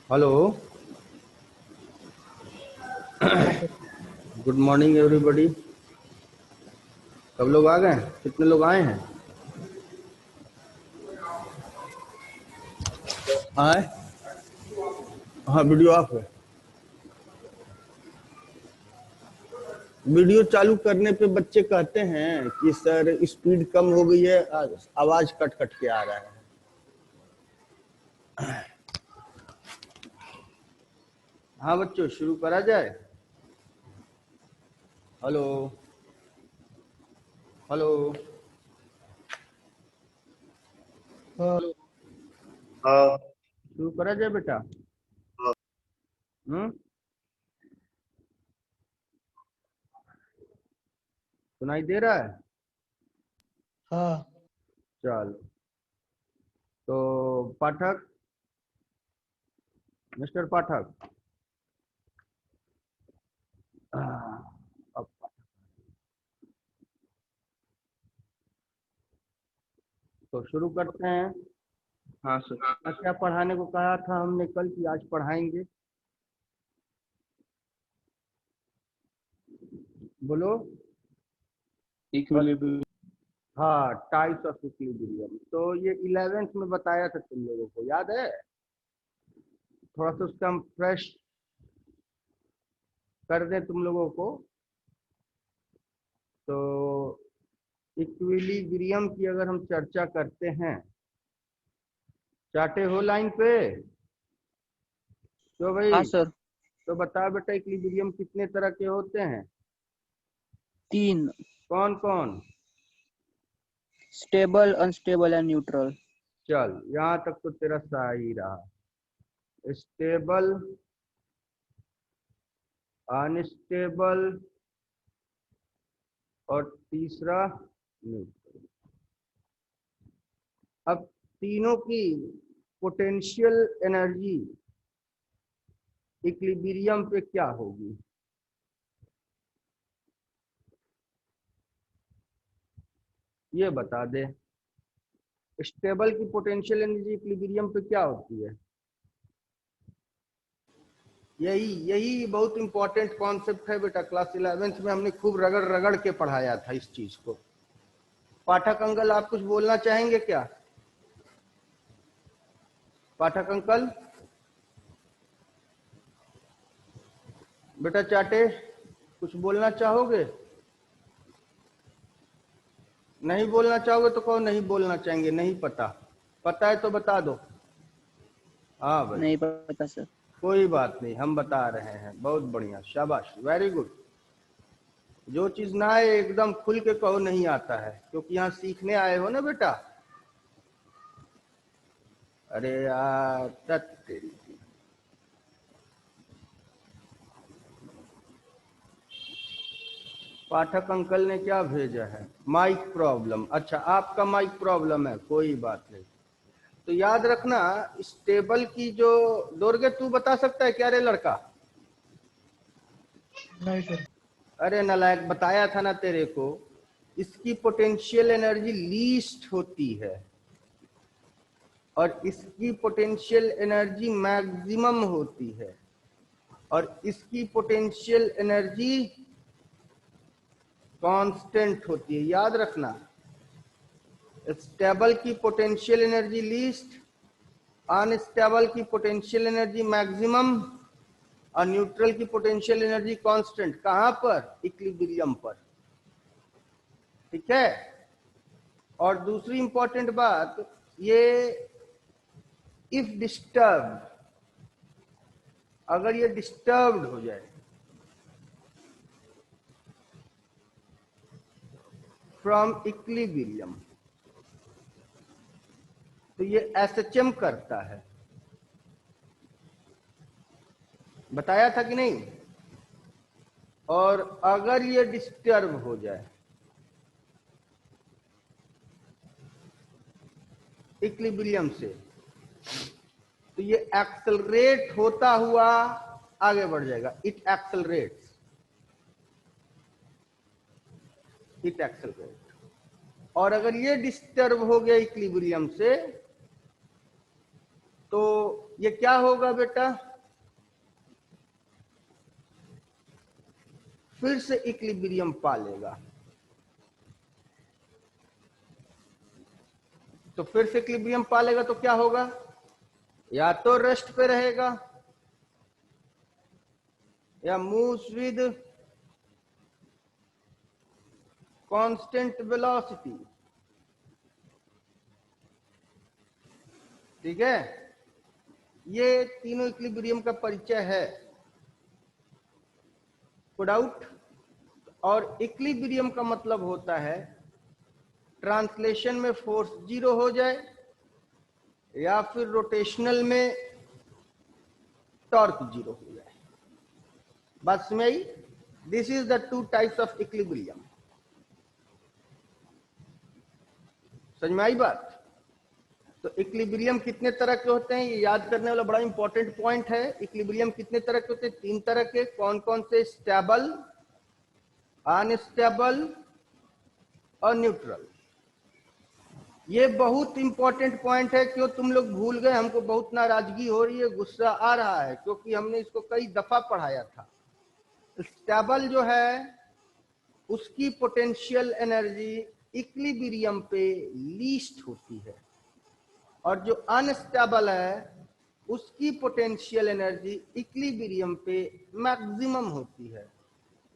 Hello. हाँ sir. Good morning everybody. सब लोग आ गए? कितने लोग आए हैं? आए? हाँ, वीडियो ऑफ है। वीडियो चालू करने पे बच्चे कहते हैं कि सर स्पीड कम हो गई है, आवाज कट कट के आ रहा है। हाँ बच्चों, शुरू करा जाए। हेलो हेलो हाँ। हेलो। हाँ। शुरू करा जाए बेटा। हाँ। हम्म, सुनाई दे रहा है? हाँ। चलो, तो पाठक, मिस्टर पाठक, अब तो शुरू करते हैं। हाँ सर। क्या पढ़ाने को कहा था हमने कल कि आज पढ़ाएंगे? बोलो। इक्विलिब्रियम। हाँ, टाइप्स ऑफ इक्विलिब्रियम। तो ये 11th में बताया था तुम लोगों को, याद है? थोड़ा सा उसका हम फ्रेश कर दें तुम लोगों को। तो इक्विलिब्रियम की अगर हम चर्चा करते हैं, चार्टे हो लाइन पे? तो हाँ भाई, सर। तो बता बेटा, इक्विलिब्रियम कितने तरह के होते हैं? 3। कौन कौन? Stable, unstable and neutral. चल, यहाँ तक तो तेरा सही रहा। स्टेबल, अनस्टेबल, और तीसरा न्यूट्रल। अब तीनों की पोटेंशियल एनर्जी इक्विलिब्रियम पे क्या होगी? ये बता दे। स्टेबल की पोटेंशियल एनर्जी इक्विलिब्रियम पे क्या होती है? यही यही बहुत इंपॉर्टेंट कॉन्सेप्ट है बेटा। क्लास 11th में हमने खूब रगड़ रगड़ के पढ़ाया था इस चीज को। पाठक अंकल, आप कुछ बोलना चाहेंगे क्या? पाठक अंकल, बेटा चाटे, कुछ बोलना चाहोगे? नहीं बोलना चाहोगे तो कहो नहीं बोलना चाहेंगे, नहीं पता। पता है तो बता दो। हाँ भाई, नहीं पता सर। कोई बात नहीं, हम बता रहे हैं। बहुत बढ़िया, शाबाश, वेरी गुड। जो चीज ना आए एकदम खुल के कहो नहीं आता है, क्योंकि यहाँ सीखने आए हो ना बेटा। अरे यार, तत तेरी की। पाठक अंकल ने क्या भेजा है? Mic problem. अच्छा, आपका माइक प्रॉब्लम है, कोई बात नहीं। तो याद रखना, स्टेबल की जो दोर्गे, तू बता सकता है क्या रे लड़का? नहीं सर। अरे नालायक, बताया था ना तेरे को। इसकी पोटेंशियल एनर्जी लीस्ट होती है और इसकी पोटेंशियल एनर्जी मैक्सिमम होती है, और इसकी पोटेंशियल एनर्जी कांस्टेंट होती है। याद रखना, स्टेबल की पोटेंशियल एनर्जी लीस्ट, अनस्टेबल की पोटेंशियल एनर्जी मैक्सिमम, और न्यूट्रल की पोटेंशियल एनर्जी कांस्टेंट। कहां पर? इक्विलिब्रियम पर। ठीक है। और दूसरी इंपॉर्टेंट बात, ये इफ डिस्टर्ब, अगर ये डिस्टर्ब्ड हो जाए फ्रॉम इक्विलिब्रियम, तो ये एसएचएम करता है। बताया था कि नहीं? और अगर ये डिस्टर्ब हो जाए इक्विलिब्रियम से, तो ये एक्सेलरेट होता हुआ आगे बढ़ जाएगा। It accelerate. और अगर ये डिस्टर्ब हो गया इक्विलिब्रियम से, तो ये क्या होगा बेटा, फिर से इक्विलिब्रियम पा लेगा। तो फिर से इक्विलिब्रियम पा लेगा तो क्या होगा, या तो रेस्ट पे रहेगा या मूव्स विद कांस्टेंट वेलोसिटी। ठीक है, ये तीनों इक्विलिब्रियम का परिचय है। Put out. और इक्विलिब्रियम का मतलब होता है ट्रांसलेशन में फोर्स जीरो हो जाए या फिर रोटेशनल में टॉर्क जीरो हो जाए। बस में ही, this is the two types of equilibrium. समझ में आई बात। तो इक्विलिब्रियम कितने तरह के होते हैं, ये याद करने वाला बड़ा इंपॉर्टेंट पॉइंट है। इक्विलिब्रियम कितने तरह के होते हैं, तीन तरह के। कौन कौन से, स्टेबल, अनस्टेबल और न्यूट्रल। ये बहुत इंपॉर्टेंट पॉइंट है, क्यों तुम लोग भूल गए, हमको बहुत नाराजगी हो रही है, गुस्सा आ रहा है, क्योंकि हमने इसको कई दफा पढ़ाया था। स्टेबल जो है उसकी पोटेंशियल एनर्जी इक्विलिब्रियम पे लीस्ट होती है, और जो अनस्टेबल है उसकी पोटेंशियल एनर्जी इक्विलिब्रियम पे मैक्सिमम होती है,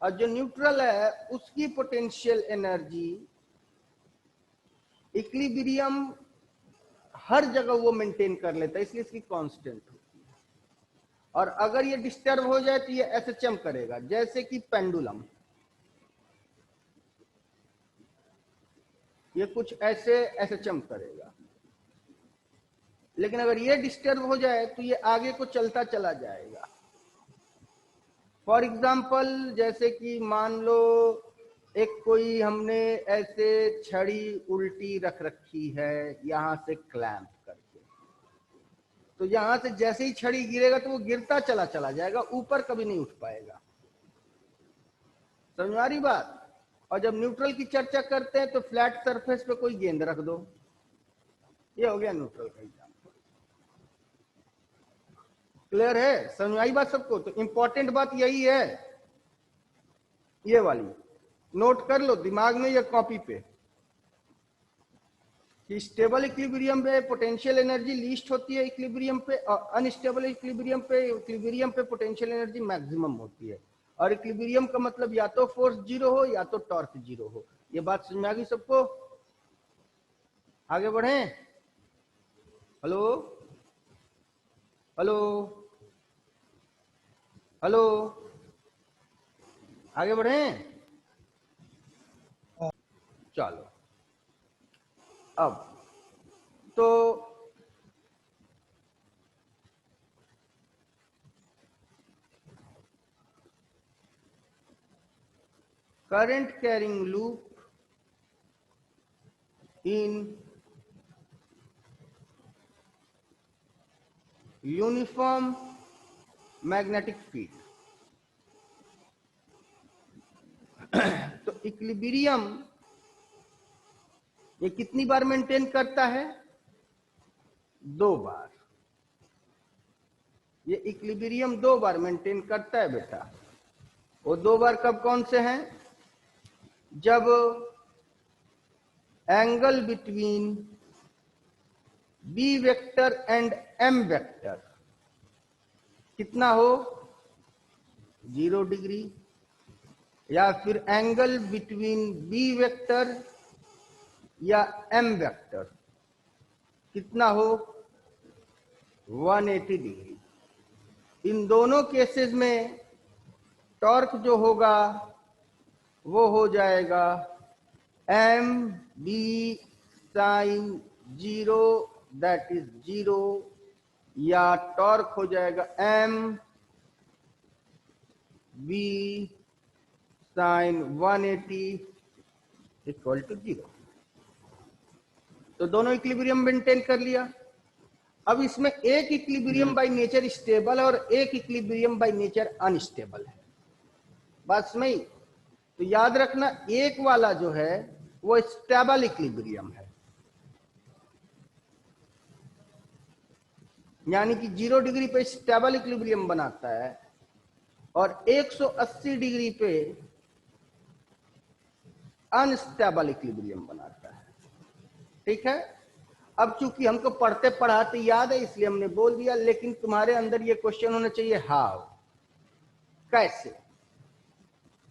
और जो न्यूट्रल है उसकी पोटेंशियल एनर्जी इक्विलिब्रियम हर जगह वो मेंटेन कर लेता है, इसलिए इसकी कांस्टेंट होती है। और अगर ये डिस्टर्ब हो जाए तो ये एसएचएम करेगा, जैसे कि पेंडुलम। ये कुछ ऐसे एसएचएम करेगा, लेकिन अगर ये डिस्टर्ब हो जाए तो ये आगे को चलता चला जाएगा। फॉर एग्जाम्पल, जैसे कि मान लो एक कोई हमने ऐसे छड़ी उल्टी रख रखी है यहां से क्लैंप करके, तो यहां से जैसे ही छड़ी गिरेगा तो वो गिरता चला चला जाएगा, ऊपर कभी नहीं उठ पाएगा। समझ में आ रही बात। और जब न्यूट्रल की चर्चा करते हैं तो फ्लैट सरफेस पे कोई गेंद रख दो, ये हो गया न्यूट्रल का एग्जाम्पल। क्लियर है, समझ में आई बात सबको। तो इंपॉर्टेंट बात यही है, ये वाली नोट कर लो दिमाग में या कॉपी पे, कि स्टेबल इक्विलिब्रियम पे पोटेंशियल एनर्जी लीस्ट होती है इक्विलिब्रियम पे, और अनस्टेबल इक्विलिब्रियम पे पोटेंशियल एनर्जी मैक्सिमम होती है। और इक्विलिब्रियम का मतलब या तो फोर्स जीरो हो या तो टॉर्क जीरो हो। ये बात समझ में आ गई सबको। आगे बढ़े। हेलो हेलो हेलो, आगे बढ़े। चलो, अब तो current carrying loop in uniform magnetic field। तो इक्विलिब्रियम ये कितनी बार मेंटेन करता है, दो बार। ये इक्विलिब्रियम दो बार मेंटेन करता है बेटा। वो दो बार कब कौन से हैं, जब angle between B vector and M vector कितना हो, 0 डिग्री, या फिर एंगल बिटवीन बी वेक्टर या एम वेक्टर कितना हो, 180 डिग्री। इन दोनों केसेस में टॉर्क जो होगा वो हो जाएगा M B sine 0, that is 0, या टॉर्क हो जाएगा M B sine 180 equal to 0। तो दोनों इक्विलिब्रियम मेंटेन कर लिया। अब इसमें एक इक्विलिब्रियम बाय नेचर स्टेबल और एक इक्विलिब्रियम बाय नेचर अनस्टेबल है। बात समझ। तो याद रखना, एक वाला जो है वो स्टेबल इक्विलिब्रियम है, यानी कि 0 डिग्री पे स्टेबल इक्विलिब्रियम बनाता है और 180 डिग्री पे अनस्टेबल इक्विलिब्रियम बनाता है। ठीक है, अब चूंकि हमको पढ़ते पढ़ाते याद है इसलिए हमने बोल दिया, लेकिन तुम्हारे अंदर ये क्वेश्चन होना चाहिए हाउ, कैसे।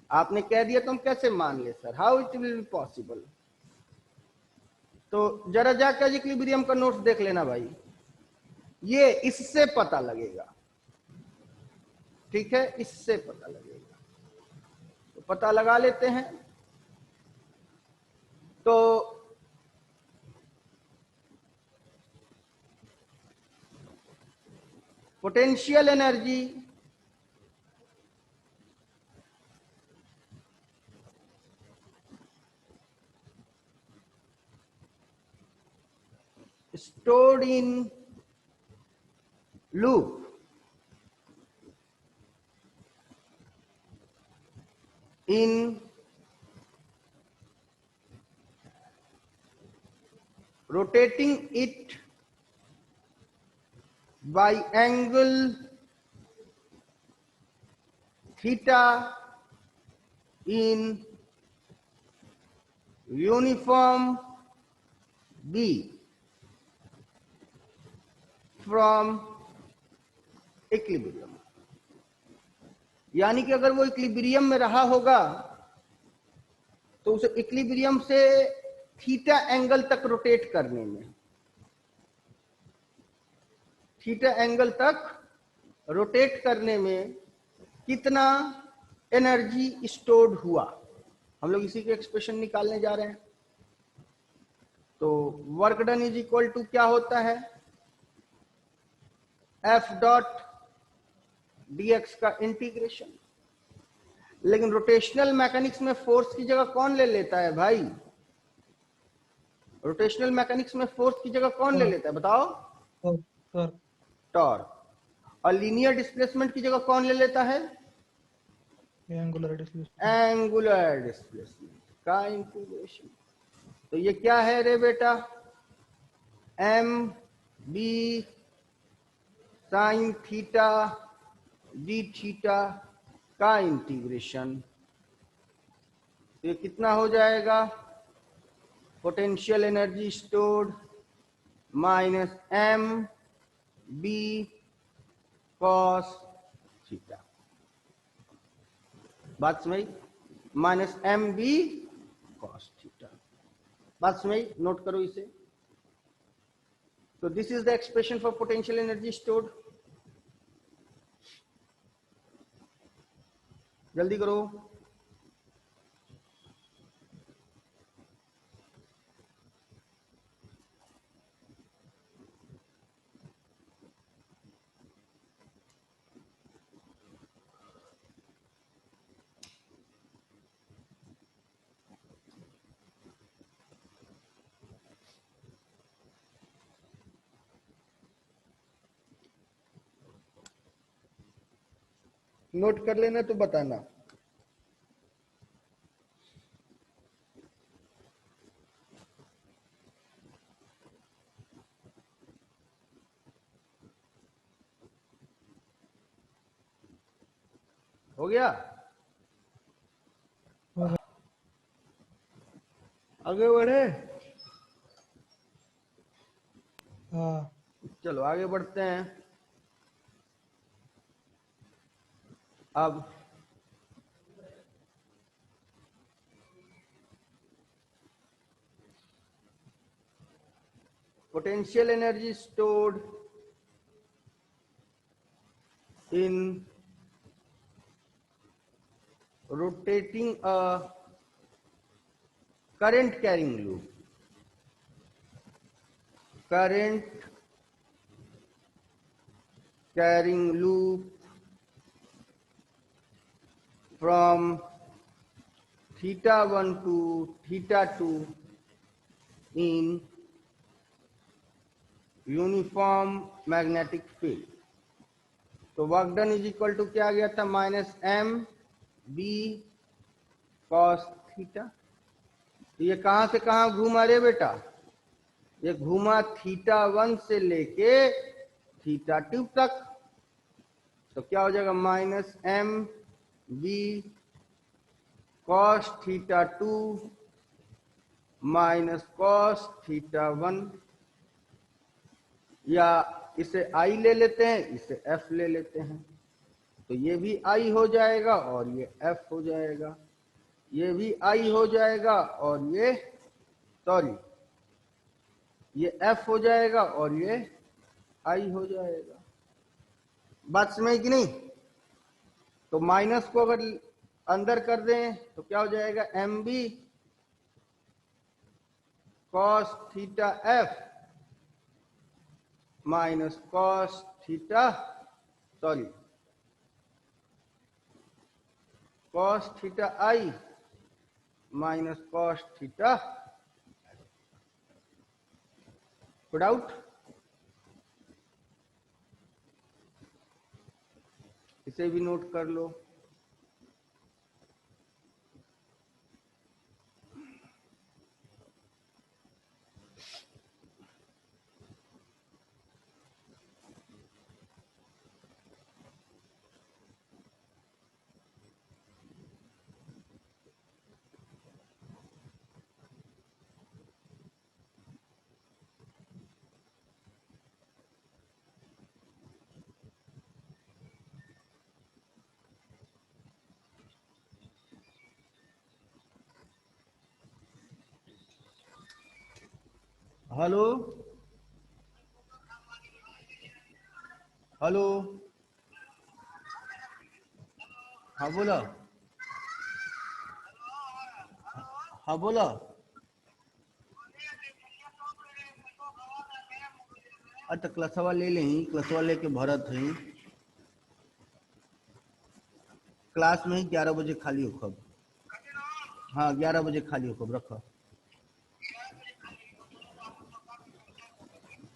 आपने कह दिया तो हम कैसे मान ले sir, how it will be possible. तो जरा जाकर इक्विलिब्रियम का नोट्स देख लेना भाई, ये इससे पता लगेगा। ठीक है, इससे पता लगेगा, तो पता लगा लेते हैं। तो potential energy stored in loop in rotating it by angle theta in uniform B from equilibrium. यानी कि अगर वो इक्विलिब्रियम में रहा होगा तो उसे इक्विलिब्रियम से थीटा एंगल तक रोटेट करने में, थीटा एंगल तक रोटेट करने में कितना एनर्जी स्टोर्ड हुआ, हम लोग इसी के एक्सप्रेशन निकालने जा रहे हैं। तो work done is equal to क्या होता है, एफ डॉट dx का इंटीग्रेशन। लेकिन रोटेशनल मैकेनिक्स में फोर्स की जगह कौन ले लेता है भाई, रोटेशनल मैकेनिक्स में फोर्स की जगह कौन ले लेता है बताओ, टॉर्क। और लीनियर डिस्प्लेसमेंट की जगह कौन ले लेता है, एंगुलर डिस्प्लेसमेंट। एंगुलर डिस्प्लेसमेंट का इंटीग्रेशन। तो ये क्या है रे बेटा, M B sine theta D theta का इंटीग्रेशन। तो ये कितना हो जाएगा, potential energy stored minus M B cos theta. बात समझ, minus M B cos theta. बात समझ, नोट करो इसे। तो this is the expression for potential energy stored. जल्दी करो। नोट कर लेना तो बताना। हो गया, आगे बढ़े। हाँ, चलो आगे बढ़ते हैं। अब potential energy stored in rotating a current carrying loop, current carrying loop from theta 1 to theta 2 in uniform magnetic field. तो work done is equal to क्या आ गया था, minus M B cos theta. तो ये कहां से कहां घूमा रे बेटा, ये घूमा थीटा 1 से लेके थीटा टू तक, तो क्या हो जाएगा minus M B cos theta two minus cos theta one, या इसे आई ले लेते हैं, इसे एफ ले लेते हैं, तो ये भी आई हो जाएगा और ये एफ हो जाएगा, ये भी आई हो जाएगा और ये सॉरी ये एफ हो जाएगा और ये आई हो जाएगा। बात समझ कि नहीं? तो माइनस को अगर अंदर कर दें तो क्या हो जाएगा M B cos theta F minus cos theta sorry cos theta I minus cos theta. Doubt? इसे भी नोट कर लो। हेलो हेलो, हाँ बोला, हाँ बोला। अच्छा क्लासवा ले लें, क्लासवा लेके भरत हैं, क्लास में ही 11 बजे खाली हो खब। हाँ 11 बजे खाली हो खब, रखो।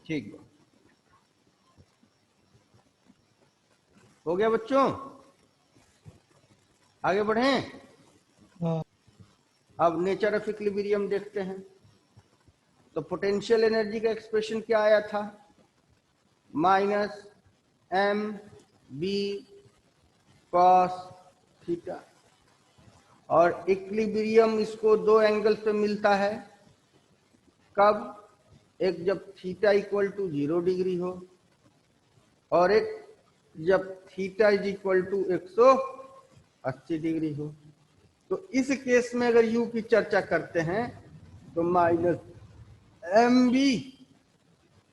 ठीक है, हो गया बच्चों, आगे बढ़ें। हाँ अब नेचर ऑफ इक्विलिब्रियम देखते हैं। तो पोटेंशियल एनर्जी का एक्सप्रेशन क्या आया था? Minus M B cos theta, और इक्विलिब्रियम इसको दो एंगल पे मिलता है। कब? एक जब थीटा इक्वल टू 0 डिग्री हो, और एक जब theta is equal to 180 degree हो। तो इस केस में अगर यू की चर्चा करते हैं तो minus M B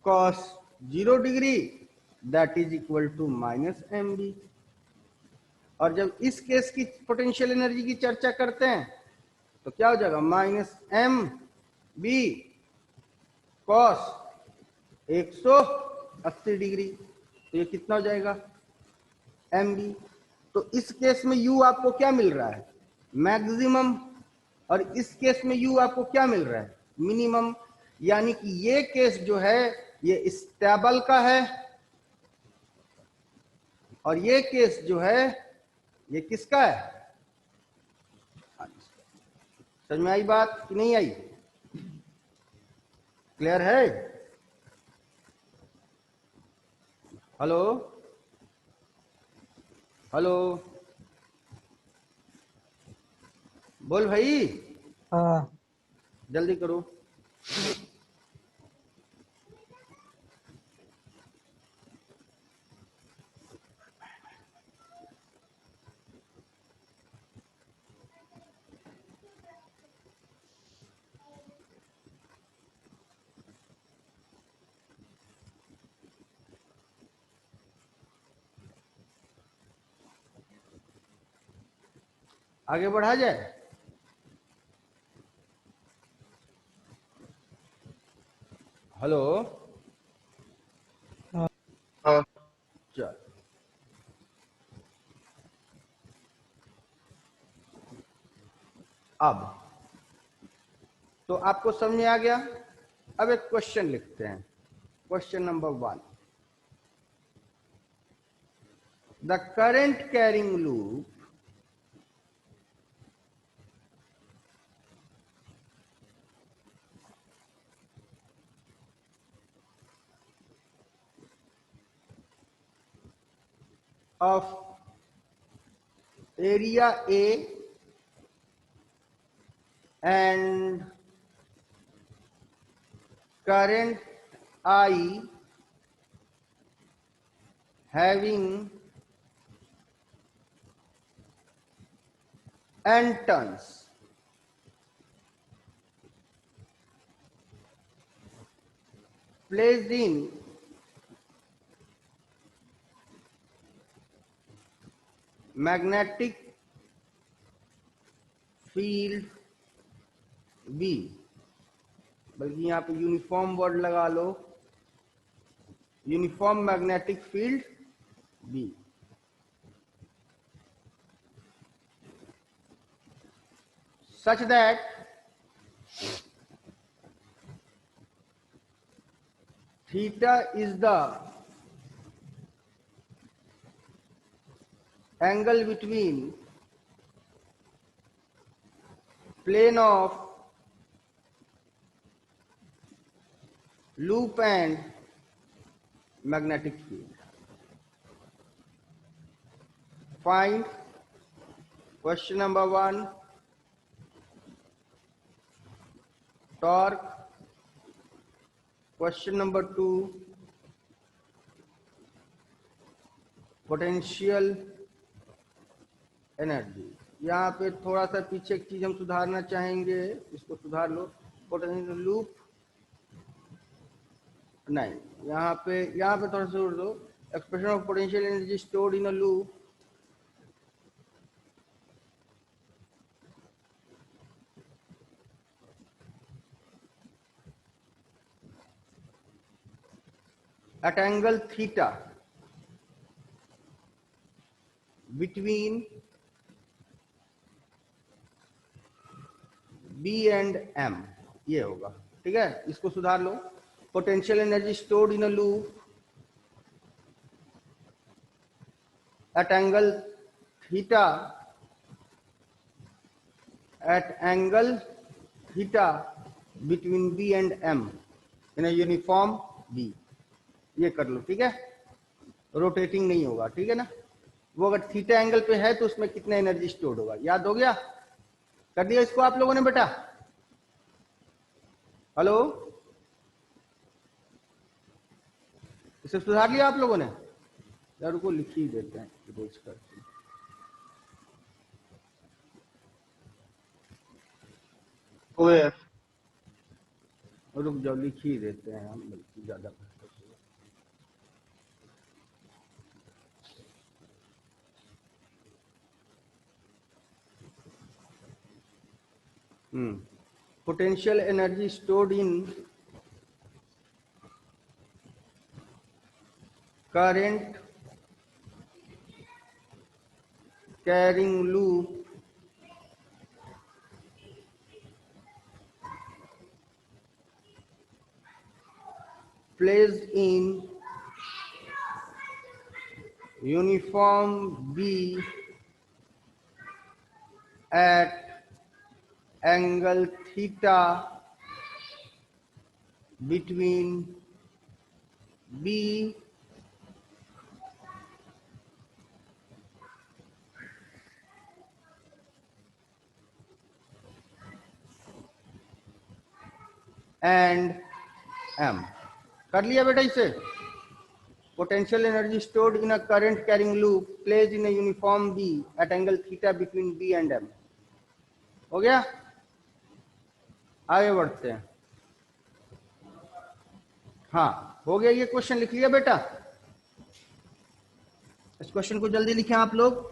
cos 0 degree that is equal to minus M B. और जब इस केस की पोटेंशियल एनर्जी की चर्चा करते हैं तो क्या हो जाएगा minus M B cos 180 degree. तो ये कितना हो जाएगा एम बी। तो इस केस में यू आपको क्या मिल रहा है? मैक्सिमम। और इस केस में यू आपको क्या मिल रहा है? मिनिमम। यानी कि ये केस जो है ये स्टेबल का है, और ये केस जो है ये किसका है? समझ में आई बात कि नहीं आई? क्लियर है? हेलो हेलो, बोल भाई, हाँ जल्दी करो। आगे बढ़ा जाए। हेलो, हाँ चल, अब तो आपको समझ में आ गया। अब एक क्वेश्चन लिखते हैं। Question number 1, the current carrying loop of area A and current I having n turns. Placed in magnetic field B, बल्कि यहां पे यूनिफॉर्म वर्ड लगा लो, uniform magnetic field B, such that theta is the angle between plane of loop and magnetic field. Find question number 1 torque, question number 2 potential energy. यहाँ पे थोड़ा सा पीछे एक चीज हम सुधारना चाहेंगे, इसको सुधार लो। पोटेंशियल लूप नहीं, यहाँ पे थोड़ा सा जोड़ दो। Expression of potential energy stored in a loop at angle theta between B and M, ये होगा। ठीक है, इसको सुधार लो। Potential energy stored in a loop at angle theta between B and M in a uniform B, ये कर लो। ठीक है, रोटेटिंग नहीं होगा। ठीक है ना, वो अगर थीटा एंगल पे है तो उसमें कितना एनर्जी स्टोर्ड होगा, याद हो गया? कर दिया इसको आप लोगों ने बेटा? हेलो, इसे सुधार लिया आप लोगों ने? यार को लिख ही देते हैं रोज करके। OF रुक जाओ, लिख ही देते हैं हम, बल्कि ज्यादा बेहतर होगा। Potential energy stored in current carrying loop placed in uniform B at angle theta between B and M। कर लिया बेटा इसे? Potential energy stored in a current carrying loop placed in a uniform B at angle theta between B and M. हो गया? आगे बढ़ते हैं। हाँ, हो गया। ये क्वेश्चन लिख लिया बेटा? इस क्वेश्चन को जल्दी लिखें आप लोग।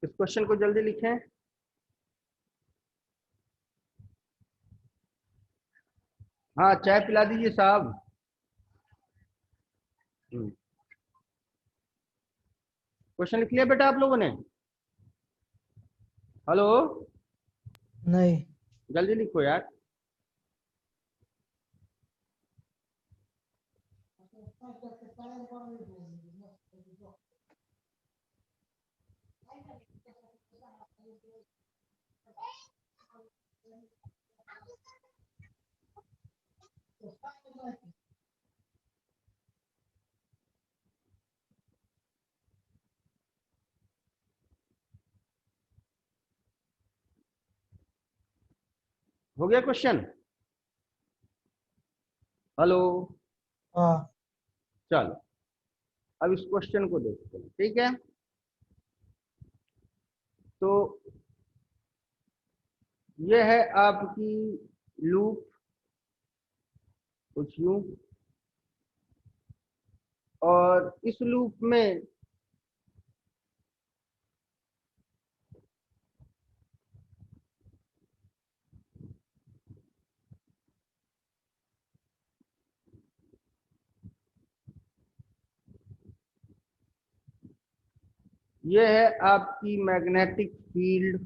इस क्वेश्चन को जल्दी लिखें। हाँ, चाय पिला दीजिए साहब। क्वेश्चन लिख लिया बेटा आप लोगों ने? हेलो, नहीं। जल्दी लिखो यार। हो गया क्वेश्चन? हेलो, हाँ। चलो अब इस क्वेश्चन को देखते हैं, ठीक है? तो ये है आपकी लूप, कुछ यूं, और इस लूप में ये है आपकी मैग्नेटिक फील्ड।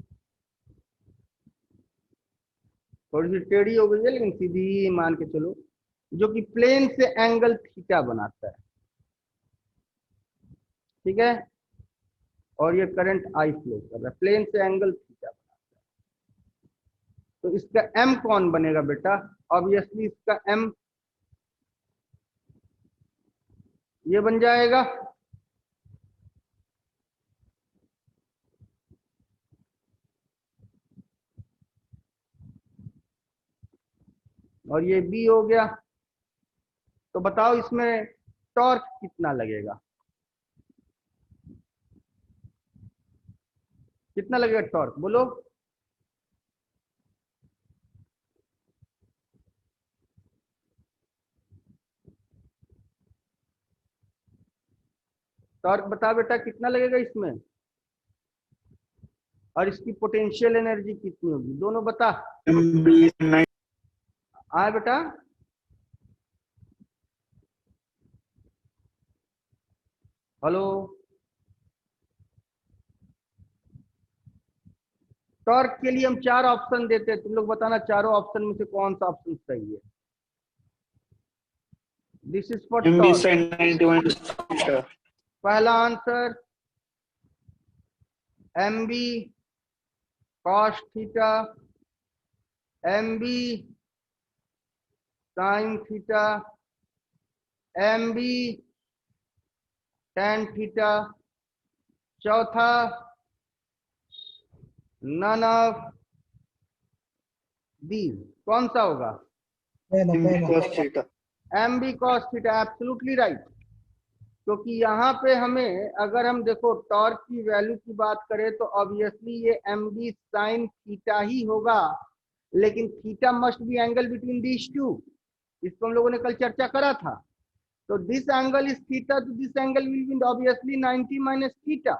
थोड़ी सी टेढ़ी हो गई है लेकिन सीधी ही मान के चलो, जो कि प्लेन से एंगल थीटा बनाता है, ठीक है? और ये करंट आई फ्लो कर रहा है, प्लेन से एंगल थीटा बनाता है। तो इसका एम कौन बनेगा बेटा? ऑब्वियसली इसका एम ये बन जाएगा। और ये बी हो गया। तो बताओ इसमें टॉर्क कितना लगेगा? कितना लगेगा टॉर्क, बोलो? टॉर्क बता बेटा कितना लगेगा इसमें, और इसकी पोटेंशियल एनर्जी कितनी होगी, दोनों बता। हाँ बेटा, हेलो। टॉर्क के लिए हम 4 ऑप्शन देते हैं, तुम लोग बताना चारों ऑप्शन में से कौन सा ऑप्शन सही है। This is for torque. पहला answer M B cos theta, M B sine theta, M B tan theta. चौथा नन ऑफ दीज, कौन सा होगा? पहला। M B cos theta, absolutely right. क्योंकि यहाँ पे हमें, अगर हम देखो टॉर्क की वैल्यू की बात करें तो ऑब्वियसली ये एम बी साइन थीटा ही होगा, लेकिन theta must be angle between these two, इसको हम लोगों ने कल चर्चा करा था। तो दिस एंगल इज थीटा, तो this angle will be obviously 90 minus theta,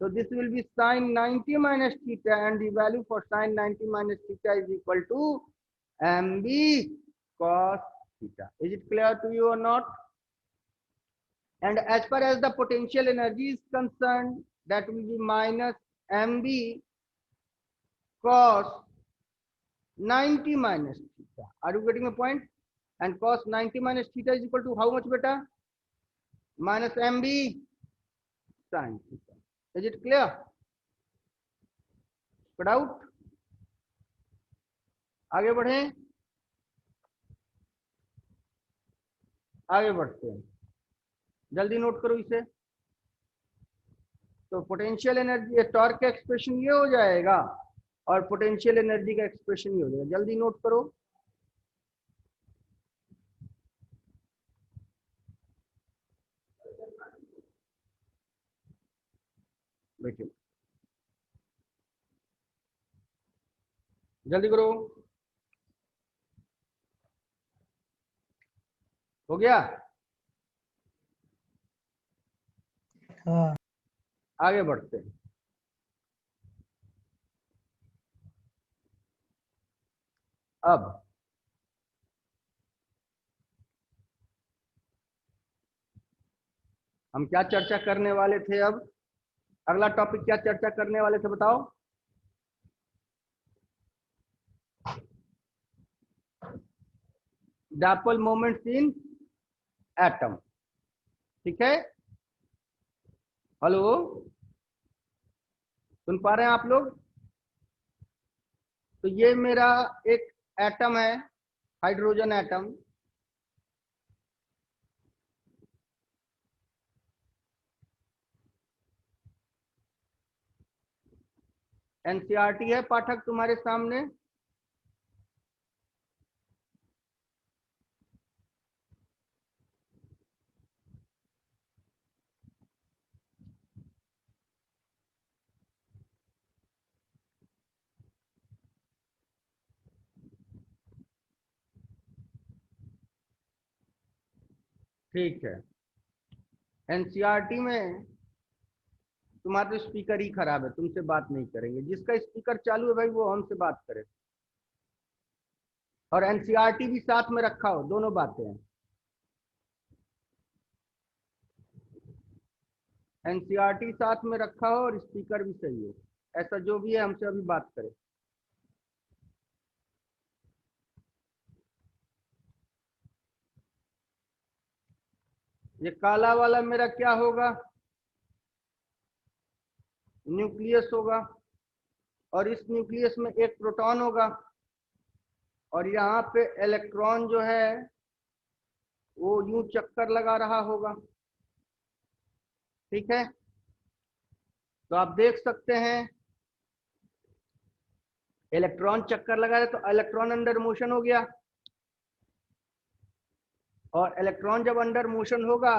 so this will be sin 90 minus theta, and the value for sin 90 minus theta is equal to mb cos theta. Is it clear to you or not? And as far as the potential energy is concerned, that will be minus mb cos 90 minus theta. Are you getting a point? And cos 90 minus theta is equal to how much beta? Minus mb sin theta. Is it clear? Put out. आगे बढ़े, आगे बढ़ते हैं, जल्दी note करो इसे। तो potential energy, torque का एक्सप्रेशन ये हो जाएगा और पोटेंशियल एनर्जी का एक्सप्रेशन ये हो जाएगा, जल्दी नोट करो। देखिए जल्दी करो, हो गया? हाँ। आगे बढ़ते हैं। अब हम क्या चर्चा करने वाले थे? अब अगला टॉपिक क्या चर्चा करने वाले थे बताओ। डायपोल मोमेंट्स इन एटम। ठीक है, हेलो, सुन पा रहे हैं आप लोग? तो ये मेरा एक एटम है, हाइड्रोजन एटम। एनसीईआरटी है पाठक तुम्हारे सामने। ठीक है, एनसीईआरटी में तुम्हारा तो स्पीकर ही खराब है, तुमसे बात नहीं करेंगे। जिसका स्पीकर चालू है भाई वो हमसे बात करे, और एनसीईआरटी भी साथ में रखा हो, दोनों बातें हैं। एनसीईआरटी साथ में रखा हो और स्पीकर भी सही हो, ऐसा जो भी है हमसे अभी बात करे। ये काला वाला मेरा क्या होगा? न्यूक्लियस होगा, और इस न्यूक्लियस में एक प्रोटॉन होगा, और यहाँ पे इलेक्ट्रॉन जो है वो यूं चक्कर लगा रहा होगा। ठीक है, तो आप देख सकते हैं इलेक्ट्रॉन चक्कर लगा रहे, तो इलेक्ट्रॉन अंडर मोशन हो गया, और इलेक्ट्रॉन जब अंडर मोशन होगा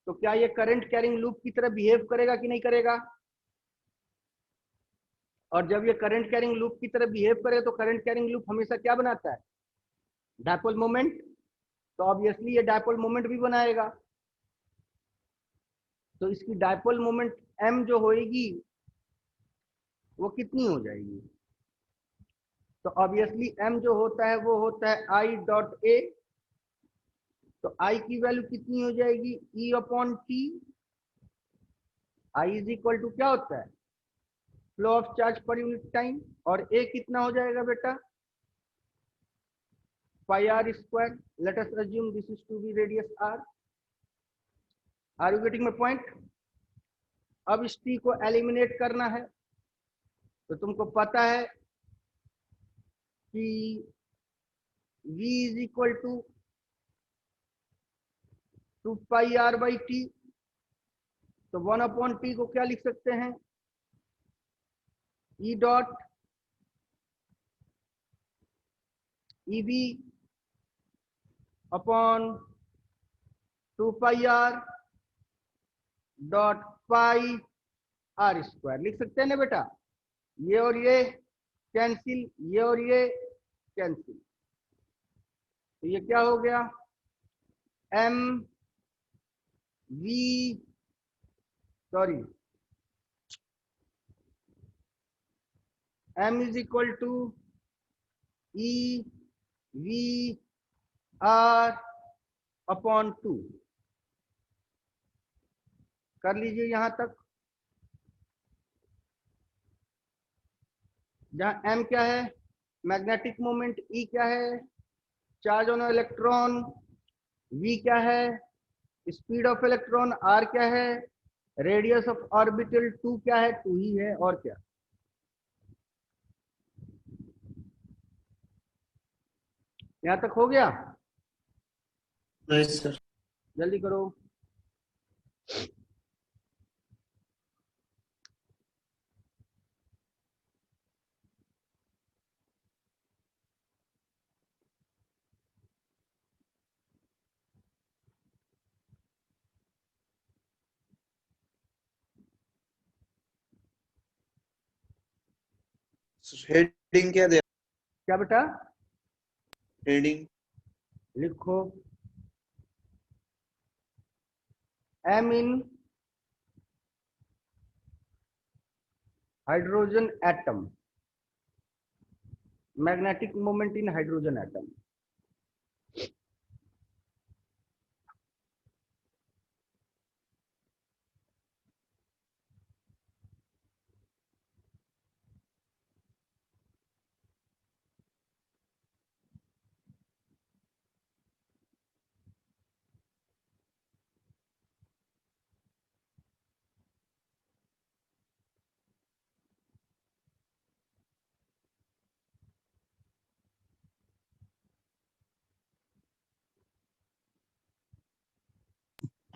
तो क्या ये करंट कैरिंग लूप की तरह बिहेव करेगा कि नहीं करेगा? और जब ये करंट कैरिंग लूप की तरह बिहेव करे तो करंट कैरिंग लूप हमेशा क्या बनाता है? Dipole moment. तो ऑब्वियसली ये डायपोल मोमेंट भी बनाएगा। तो इसकी डायपोल मोमेंट m जो होएगी वो कितनी हो जाएगी? तो ऑब्वियसली m जो होता है वो होता है I डॉट a। तो I की वैल्यू कितनी हो जाएगी? E upon T. I is equal to क्या होता है? Flow of charge per unit time. और a कितना हो जाएगा बेटा? pi r square. Let us assume this is to be radius r. Are you getting my point? अब इस t को एलिमिनेट करना है, तो तुमको पता है कि v is equal to 2 pi r by T. तो 1 अपॉन टी को क्या लिख सकते हैं? E dot E B upon 2 pi r dot pi r square लिख सकते हैं ना बेटा। ये और ये कैंसिल, ये और ये कैंसिल, तो ये क्या हो गया? m v sorry m is equal to E V R upon 2। कर लीजिए यहां तक। जहां m क्या है? Magnetic moment. E क्या है? Charge on electron. v क्या है? Speed of electron. r क्या है? Radius of orbital. 2 क्या है? 2 ही है, और क्या? यहां तक हो गया? नहीं सर। जल्दी करो। हेडिंग क्या दे? क्या बेटा? हेडिंग लिखो m in hydrogen atom, magnetic moment in hydrogen atom.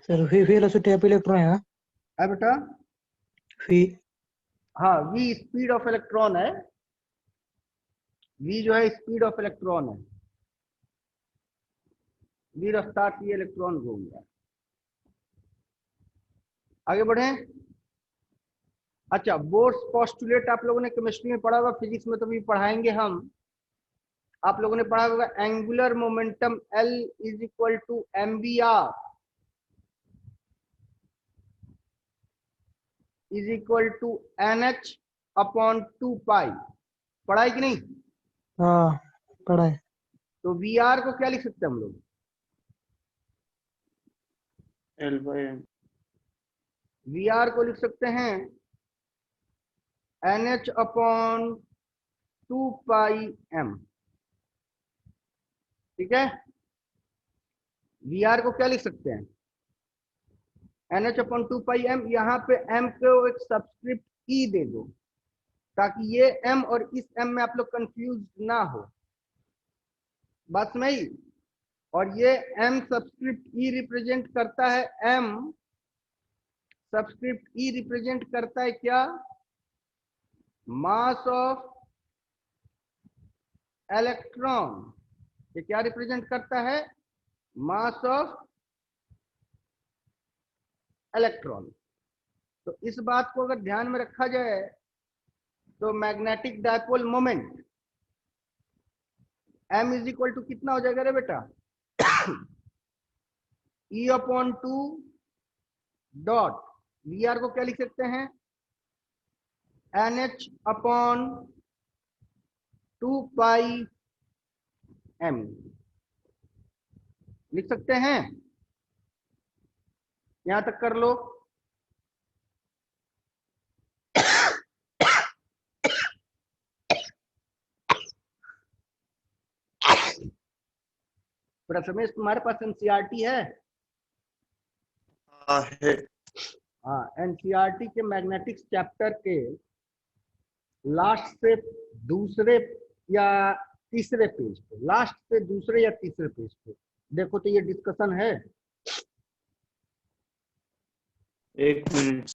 Sir velocity of electron है ना है बेटा? वी हाँ, v स्पीड ऑफ इलेक्ट्रॉन है, v जो है स्पीड ऑफ इलेक्ट्रॉन है, v रफ्तार की इलेक्ट्रॉन घूम रहा है। आगे बढ़े। अच्छा, बोर्स पोस्टुलेट आप लोगों ने केमिस्ट्री में पढ़ा होगा, फिजिक्स में तो भी पढ़ाएंगे हम। आप लोगों ने पढ़ा होगा angular momentum L is equal to mvr is equal to nh upon 2 pi. पढ़ा है कि नहीं? हाँ पढ़ा है। तो vr को क्या लिख सकते हैं हम लोग? L/m। vr को लिख सकते हैं nh अपॉन 2 पाई m। ठीक है, vr को क्या लिख सकते हैं? nh अपॉन 2 पाई m। यहाँ पे m को एक सब्सक्रिप्ट e दे दो, ताकि ये m और इस m में आप लोग कंफ्यूज ना हो। बात समझी? और ये m सब्सक्रिप्ट e रिप्रेजेंट करता है, m सब्सक्रिप्ट e रिप्रेजेंट करता है क्या? Mass of electron. ये क्या रिप्रेजेंट करता है? Mass of electron. तो इस बात को अगर ध्यान में रखा जाए तो magnetic dipole moment m is equal to कितना हो जाएगा रे बेटा? e अपॉन 2 डॉट vr को क्या लिख सकते हैं? nh अपॉन 2 पाई m लिख सकते हैं। यहां तक कर लो। प्रथमेश, तुम्हारे पास एनसीईआरटी है? हाँ है। हाँ, एनसीईआरटी के मैग्नेटिक्स चैप्टर के लास्ट से दूसरे या तीसरे पेज पे, लास्ट से दूसरे या तीसरे पेज पे देखो तो ये डिस्कशन है। 1 मिनट।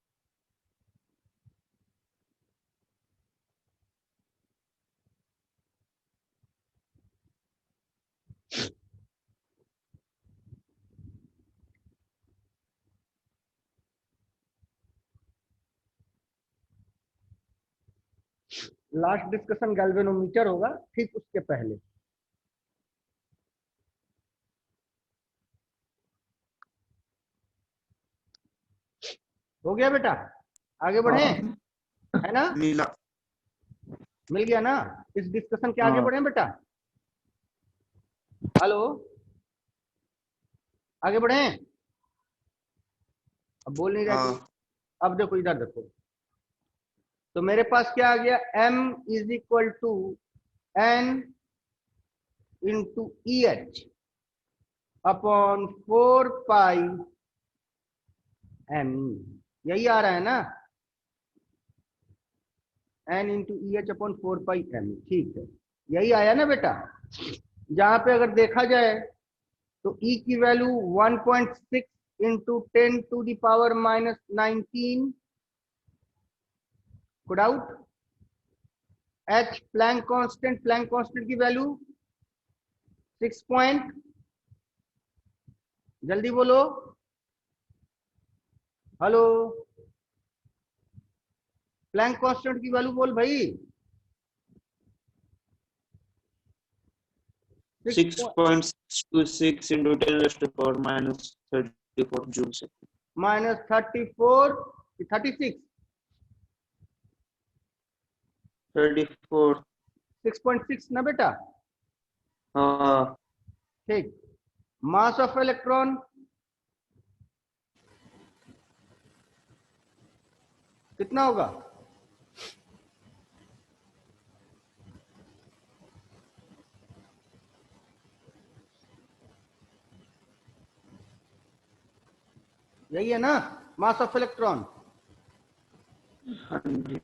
लास्ट डिस्कशन गैल्वेनोमीटर होगा, ठीक उसके पहले। हो गया बेटा? आगे बढ़े, है ना? मिला। मिल गया ना? इस डिस्कशन के आगे हाँ। बढ़े बेटा? हेलो, आगे बढ़े? अब बोल नहीं रहे कोई। हाँ। अब देखो, इधर देखो, तो मेरे पास क्या आ गया? m is equal to n into EH upon 4 pi m। यही आ रहा है ना? n into EH upon 4 pi m। ठीक है, यही आया ना बेटा? जहां पे अगर देखा जाए तो E की value 1.6 into 10 to the power minus 19 good out. H Planck constant की वैल्यू 6 पॉइंट, जल्दी बोलो, हेलो, प्लैंक कांस्टेंट की वैल्यू बोल भाई। 6.626 into 10⁻⁻34 जूल से। माइनस 34 36 34। 6.6 ना बेटा? हाँ। ठीक। मास ऑफ इलेक्ट्रॉन कितना होगा? यही है ना मास ऑफ इलेक्ट्रॉन? हाँ जी।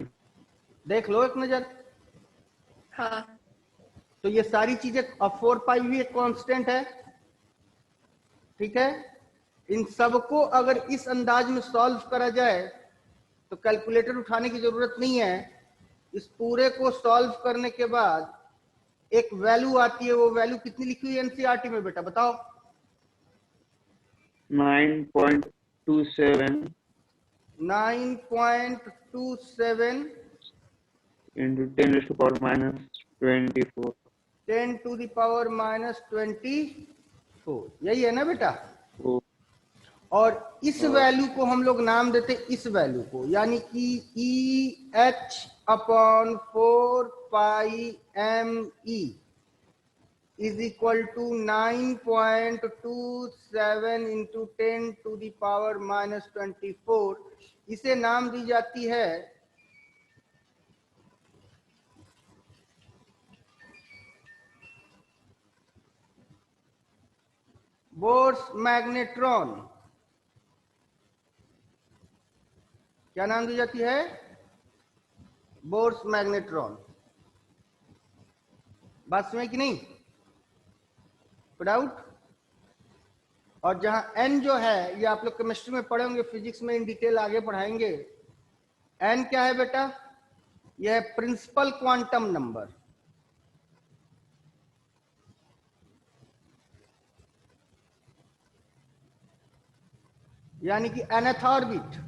देख लो एक नजर। हाँ। तो ये सारी चीजें, अब 4 पाई भी एक कांस्टेंट है, ठीक है? इन सबको अगर इस अंदाज में सॉल्व करा जाए तो कैलकुलेटर उठाने की जरूरत नहीं है। इस पूरे को सॉल्व करने के बाद एक वैल्यू आती है, वो वैल्यू कितनी लिखी हुई है एनसीईआरटी में बेटा बताओ? 9.27 9.27 into 10 raised to power minus 24. 10 to the power minus 24, यही है ना बेटा? Oh, और इस वैल्यू को हम लोग नाम देते इस वैल्यू को, यानी कि EH/4πme is equal to 9.27 into 10 to the power minus 24। इसे नाम दी जाती है बोर्स मैग्नेट्रॉन। क्या नाम दी जाती है? Bohr's magnetron. बात समझ कि नहीं? डाउट? और जहां एन जो है, ये आप लोग केमिस्ट्री में पढ़े होंगे, फिजिक्स में इन डिटेल आगे पढ़ाएंगे। एन क्या है बेटा? यह है प्रिंसिपल क्वांटम नंबर। यानी कि nth ऑर्बिट।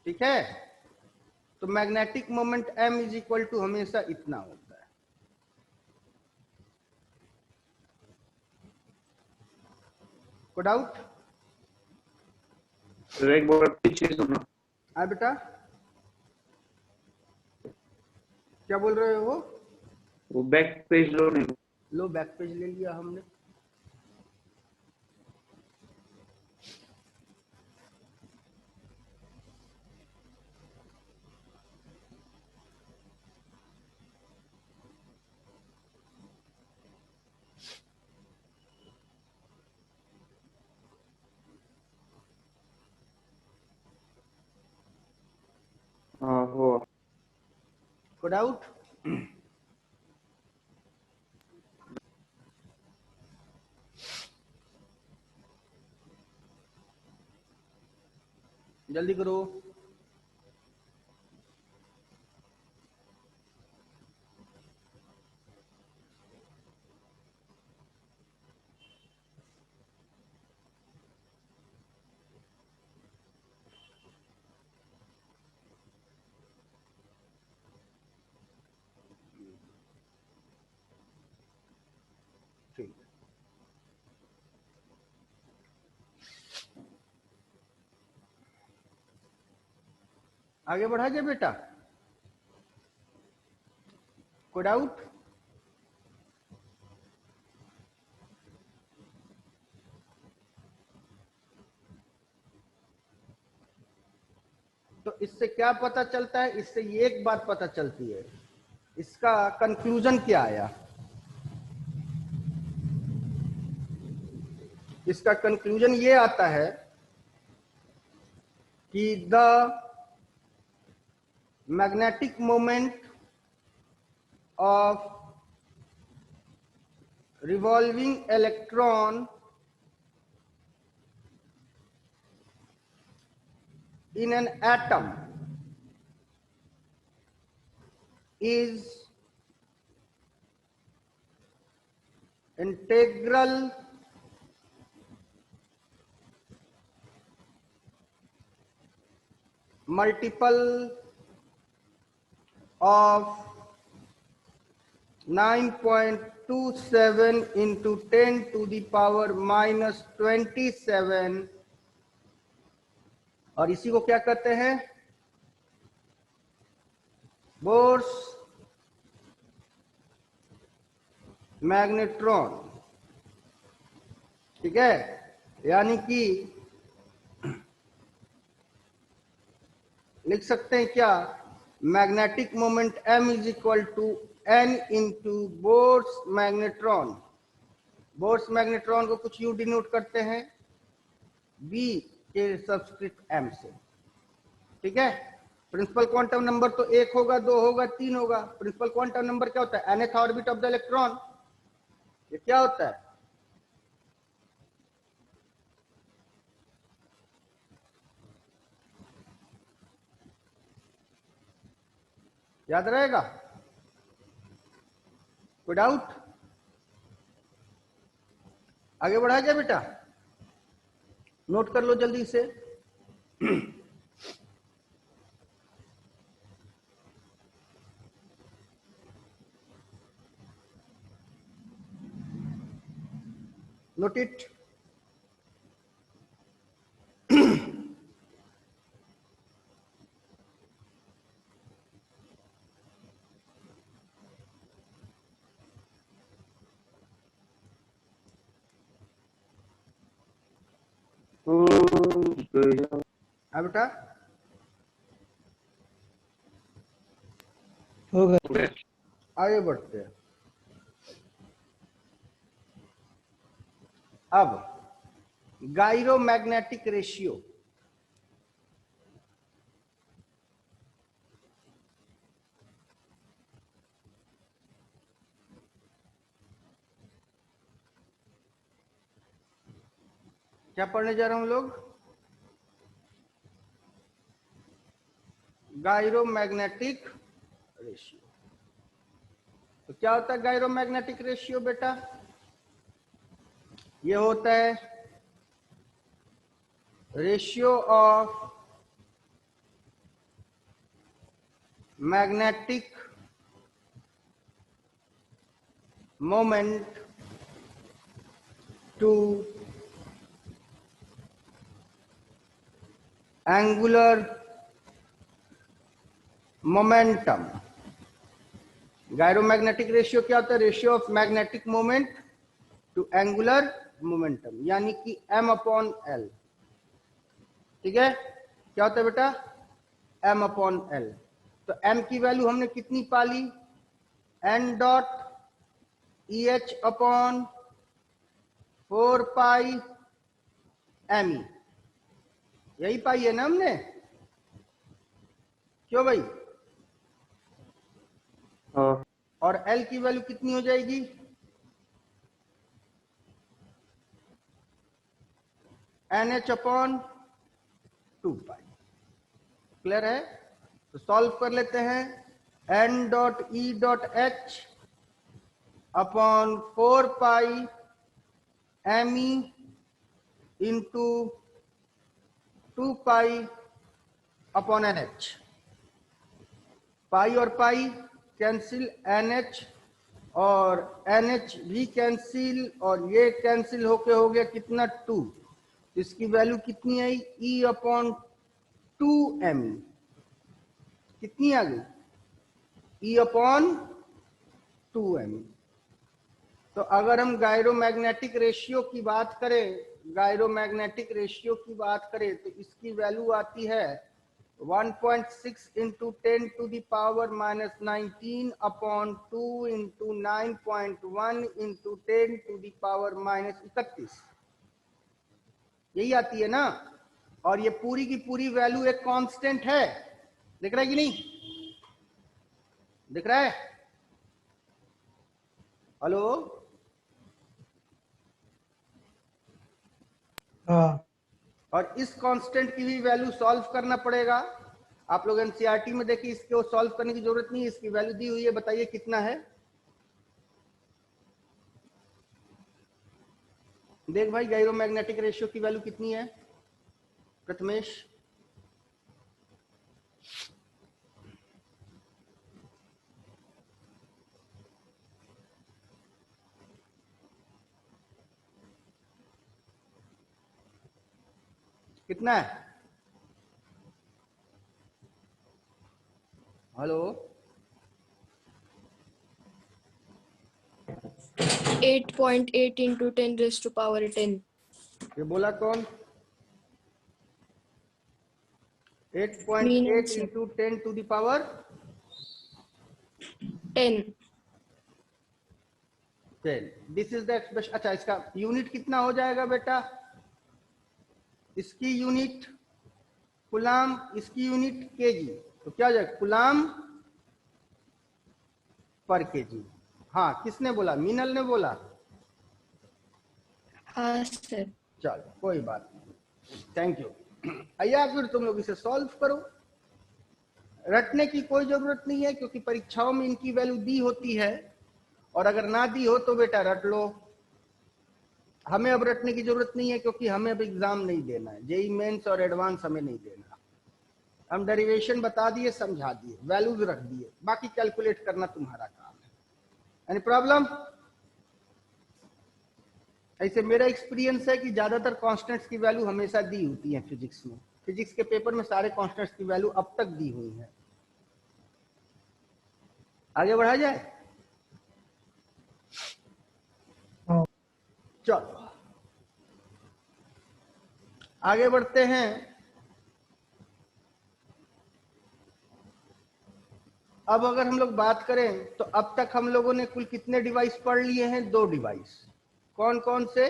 ठीक है? तो magnetic moment m is equal to हमेशा इतना होता है। को डाउट? तो एक बार पीछे सुनो। हाँ बेटा, क्या बोल रहे हो? वो बैक पेज लो नहीं। लो बैक पेज ले लिया हमने। हाँ हो। को डाउट? जल्दी करो। ठीक, आगे बढ़ा जाए बेटा। को डाउट? तो इससे क्या पता चलता है? इससे ये एक बात पता चलती है, इसका कंक्लूजन क्या आया? इसका कंक्लूजन ये आता है कि the magnetic moment of revolving electron in an atom is integral multiple of 9.27 into 10 to the power minus 27, और इसी को क्या कहते हैं? Bohr's magnetron. ठीक है? यानी कि लिख सकते हैं क्या? Magnetic moment m is equal to n into Bohr's magnetron. Bohr's magnetron को कुछ यू डिनोट करते हैं b के सबस्क्रिप्ट m से। ठीक है? प्रिंसिपल क्वांटम नंबर तो 1 होगा, 2 होगा, 3 होगा। प्रिंसिपल क्वांटम नंबर क्या होता है? nth orbit of the electron. ये क्या होता है? याद रहेगा? कोई डाउट? आगे बढ़ा क्या बेटा? नोट कर लो जल्दी से। Note it. हो गया। हाँ बेटा, हो गया। हो गया। आगे बढ़ते हैं। अब गायरोमैग्नेटिक रेशियो, क्या पढ़ने जा रहे हैं हम लोग? Gyromagnetic ratio. तो क्या होता है गायरोमैग्नेटिक रेशियो बेटा? ये होता है ratio of magnetic moment to angular momentum. Gyromagnetic ratio क्या होता है? Ratio of magnetic moment to angular momentum, यानी कि m/l। ठीक है, क्या होता है बेटा? m/l। तो m की वैल्यू हमने कितनी पाली? n डॉट EH अपॉन 4 पाई ME, यही पाई है ना हमने? क्यों भाई? हाँ। और L की वैल्यू कितनी हो जाएगी? NH अपॉन 2 पाई। क्लियर है? तो सॉल्व कर लेते हैं। N dot E dot H upon 4 पाई ME into 2 pi upon NH। पाई और पाई कैंसिल, NH और NH भी कैंसिल, और ये कैंसिल होके हो गया कितना? 2। इसकी वैल्यू कितनी आई? E upon 2ME। कितनी आ गई? E upon 2ME। तो अगर हम गायरोमैग्नेटिक रेशियो की बात करें, गायरोमैग्नेटिक रेशियो की बात करें तो इसकी वैल्यू आती है 1.6 into 10 to the power minus 19 upon 2 into 9.1 into 10 to the power minus 31। यही आती है ना? और ये पूरी की पूरी वैल्यू एक कांस्टेंट है। दिख रहा है कि नहीं? दिख रहा है? हेलो? हाँ। और इस कांस्टेंट की भी वैल्यू सॉल्व करना पड़ेगा। आप लोग एनसीईआरटी में देखिए, इसको सॉल्व करने की जरूरत नहीं है, इसकी वैल्यू दी हुई है। बताइए कितना है? देख भाई, गायरोमैग्नेटिक रेशियो की वैल्यू कितनी है प्रथमेश? कितना है? Hello? 8.8 into 10 raised to power 10. ये बोला कौन? 8.8 Mean answer. Into 10 to the power 10. 10। This is the expression. अच्छा, इसका यूनिट कितना हो जाएगा बेटा? इसकी यूनिट कुलाम, इसकी यूनिट केजी। तो क्या हो जाएगा? कुलाम पर केजी। हाँ, किसने बोला? मीनल ने बोला। हाँ सर. चलो कोई बात नहीं, थैंक यू। आइए फिर तुम लोग इसे सॉल्व करो। रटने की कोई जरूरत नहीं है, क्योंकि परीक्षाओं में इनकी वैल्यू दी होती है, और अगर ना दी हो तो बेटा रट लो। हमें अब रटने की जरूरत नहीं है, क्योंकि हमें अब एग्जाम नहीं देना है, जेई मेंस और एडवांस हमें नहीं देना। हम डेरिवेशन बता दिए, समझा दिए, वैल्यूज रख दिए, बाकी कैलकुलेट करना तुम्हारा काम है। Any problem? ऐसे मेरा एक्सपीरियंस है कि ज्यादातर कांस्टेंट्स की वैल्यू हमेशा दी होती है फिजिक्स में। फिजिक्स के पेपर में सारे कांस्टेंट्स की वैल्यू अब तक दी हुई है। आगे बढ़ा जाए? हाँ। चलो आगे बढ़ते हैं। अब अगर हम लोग बात करें तो अब तक हम लोगों ने कुल कितने डिवाइस पढ़ लिए हैं? 2 डिवाइस। कौन कौन से?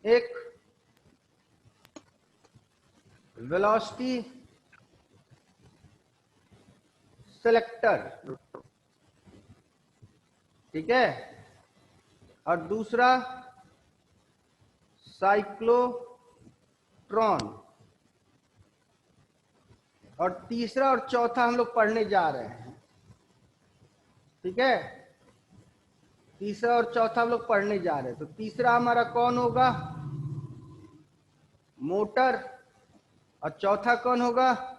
एक वेलोसिटी सेलेक्टर, ठीक है, और दूसरा साइक्लोट्रॉन, और तीसरा और चौथा हम लोग पढ़ने जा रहे हैं, ठीक है। तीसरा और चौथा हम लोग पढ़ने जा रहे हैं। तो तीसरा हमारा कौन होगा? मोटर। और चौथा कौन होगा?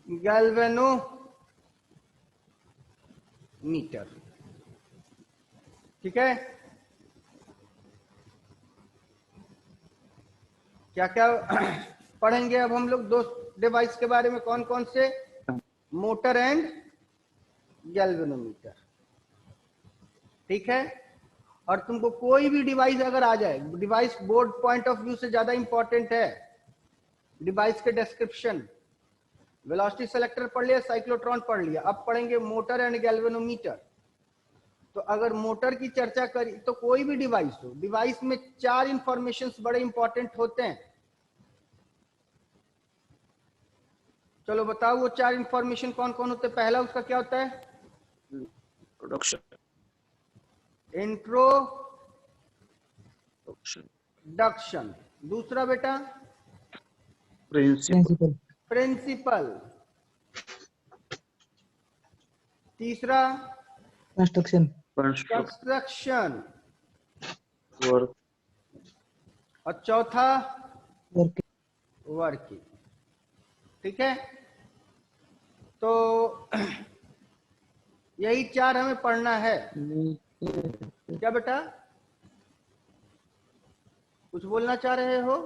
गैल्वेनोमीटर, ठीक है। क्या क्या पढ़ेंगे अब हम लोग? 2 डिवाइस के बारे में। कौन कौन से? मोटर एंड गैल्वेनोमीटर, ठीक है। और तुमको कोई भी डिवाइस अगर आ जाए, device board point of view से ज्यादा इंपॉर्टेंट है डिवाइस के डिस्क्रिप्शन। वेलोसिटी सेलेक्टर पढ़ लिया, साइक्लोट्रॉन पढ़ लिया, अब पढ़ेंगे मोटर एंड गैल्वेनोमीटर। तो अगर मोटर की चर्चा करी तो कोई भी डिवाइस हो, डिवाइस में 4 इंफॉर्मेशंस बड़े इंपॉर्टेंट होते हैं। चलो बताओ वो 4 इंफॉर्मेशन कौन कौन होते हैं? पहला उसका क्या होता है? इंट्रोडक्शन। दूसरा बेटा प्रिंसिपल, प्रिंसिपल, प्रिंसिपल। तीसरा कंस्ट्रक्शन, कंस्ट्रक्शन, वर्क, और चौथा वर्किंग। वर्किंग, ठीक है। तो यही 4 हमें पढ़ना है। क्या बेटा कुछ बोलना चाह रहे हो?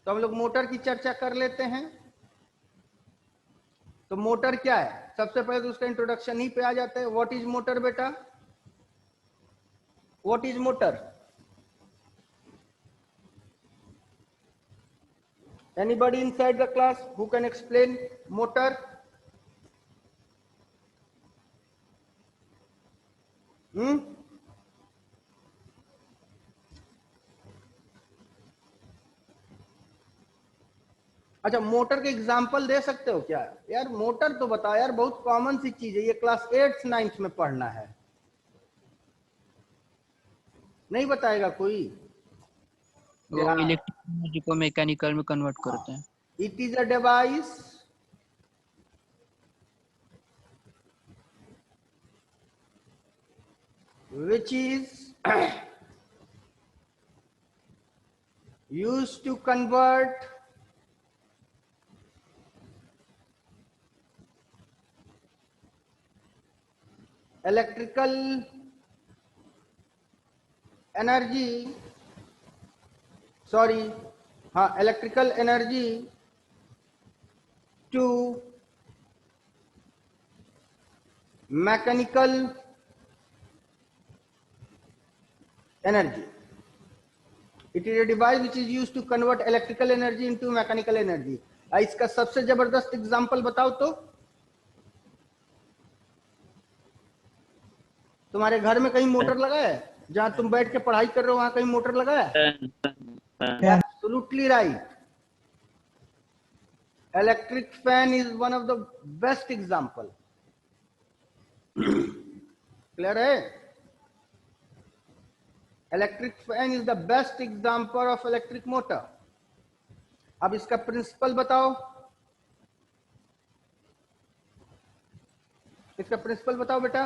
तो हम लोग मोटर की चर्चा कर लेते हैं। तो मोटर क्या है? सबसे पहले तो उसका इंट्रोडक्शन ही पे आ जाता है। व्हाट इज मोटर बेटा? What is motor? Anybody inside the class who can explain motor? अच्छा, मोटर के एग्जाम्पल दे सकते हो क्या? यार मोटर तो बताओ यार, बहुत कॉमन सी चीज है, ये क्लास 8th 9th में पढ़ना है। नहीं बताएगा कोई? वो इलेक्ट्रिक एनर्जी को मैकेनिकल में कन्वर्ट करते हैं। It is a device which is used to convert electrical energy, electrical energy to mechanical energy. It is a device which is used to convert electrical energy into mechanical energy. इसका सबसे जबरदस्त example बताओ तो। तुम्हारे घर में कहीं motor लगा है? जहां तुम बैठ के पढ़ाई कर रहे हो वहां कहीं मोटर लगा है? Absolutely right. Electric fan is one of the best example. Clear है? Electric fan is the best example of electric motor. अब इसका प्रिंसिपल बताओ, इसका प्रिंसिपल बताओ बेटा।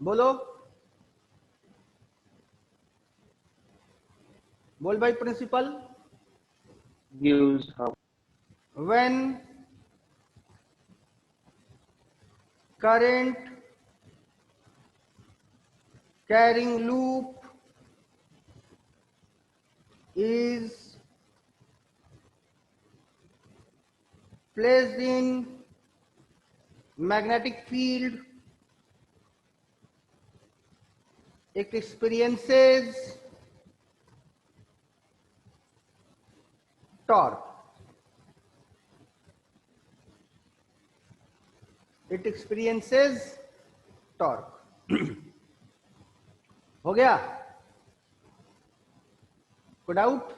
बोलो, बोल भाई principal. gives how When current carrying loop is placed in magnetic field, it experiences torque. It experiences torque. हो गया? कोई डाउट?